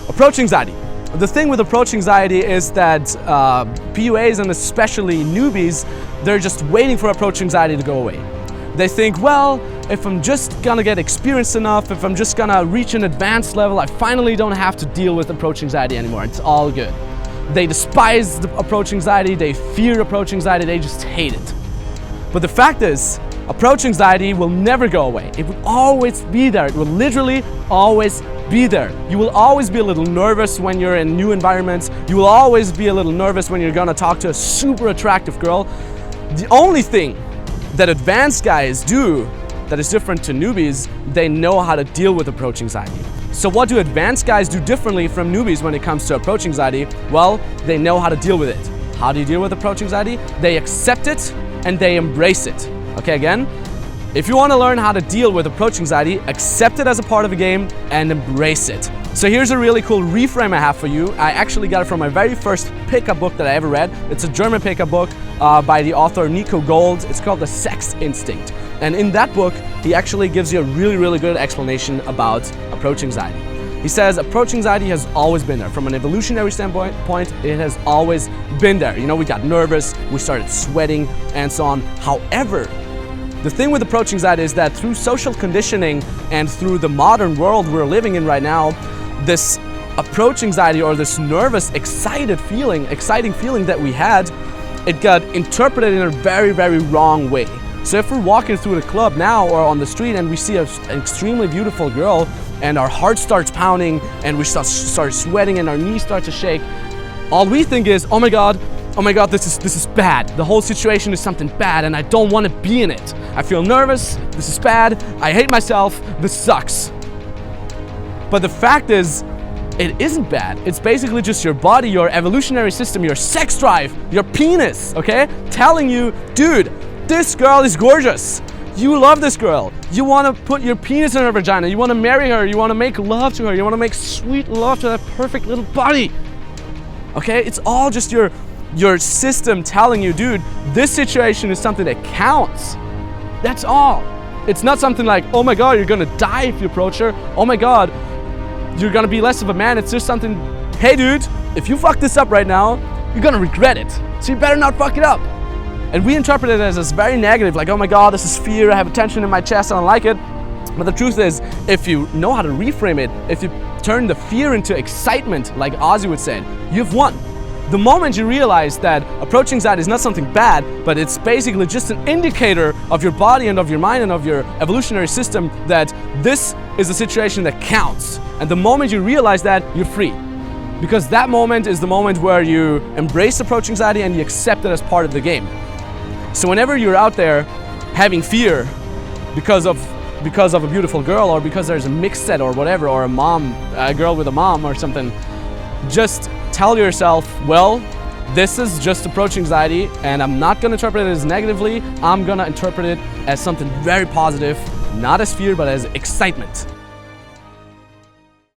Approach anxiety. The thing with approach anxiety is that PUAs and especially newbies, they're just waiting for approach anxiety to go away. They think, well, if I'm just gonna get experienced enough, if I'm just gonna reach an advanced level, I finally don't have to deal with approach anxiety anymore. It's all good. They despise the approach anxiety, they fear approach anxiety, they just hate it. But the fact is, approach anxiety will never go away. It will always be there. It will literally always be there. You will always be a little nervous when you're in new environments. You will always be a little nervous when you're gonna talk to a super attractive girl. The only thing that advanced guys do that is different to newbies, they know how to deal with approach anxiety. So what do advanced guys do differently from newbies when it comes to approach anxiety? Well, they know how to deal with it. How do you deal with approach anxiety? They accept it and they embrace it. Okay, again, if you want to learn how to deal with approach anxiety, accept it as a part of the game and embrace it. So here's a really cool reframe I have for you. I actually got it from my very first pickup book that I ever read. It's a German pickup book by the author Nico Gold. It's called The Sex Instinct. And in that book, he actually gives you a really good explanation about approach anxiety. He says approach anxiety has always been there. From an evolutionary standpoint, it has always been there. You know, we got nervous, we started sweating, and so on. However, the thing with approach anxiety is that through social conditioning and through the modern world we're living in right now, this approach anxiety or this nervous, exciting feeling that we had, it got interpreted in a very wrong way. So if we're walking through the club now or on the street and we see an extremely beautiful girl and our heart starts pounding and we start sweating and our knees start to shake, all we think is, oh my god, this is bad. The whole situation is something bad and I don't want to be in it. I feel nervous, this is bad, I hate myself, this sucks. But the fact is, it isn't bad. It's basically just your body, your evolutionary system, your sex drive, your penis, okay? Telling you, dude, this girl is gorgeous. You love this girl. You want to put your penis in her vagina. You want to marry her. You want to make love to her. You want to make sweet love to that perfect little body. Okay? It's all just your system telling you, dude, this situation is something that counts. That's all. It's not something like, oh my god, you're gonna die if you approach her. Oh my god, you're gonna be less of a man. It's just something, hey dude, if you fuck this up right now, you're gonna regret it. So you better not fuck it up. And we interpret it as very negative, like, oh my god, this is fear, I have a tension in my chest, I don't like it. But the truth is, if you know how to reframe it, if you turn the fear into excitement, like Ozzy would say, you've won. The moment you realize that approach anxiety is not something bad, but it's basically just an indicator of your body and of your mind and of your evolutionary system that this is a situation that counts. And the moment you realize that, you're free. Because that moment is the moment where you embrace approach anxiety and you accept it as part of the game. So whenever you're out there having fear because of a beautiful girl or because there's a mixed set or whatever, or a girl with a mom or something, just tell yourself, well, this is just approach anxiety and I'm not going to interpret it as negatively. I'm going to interpret it as something very positive, not as fear, but as excitement.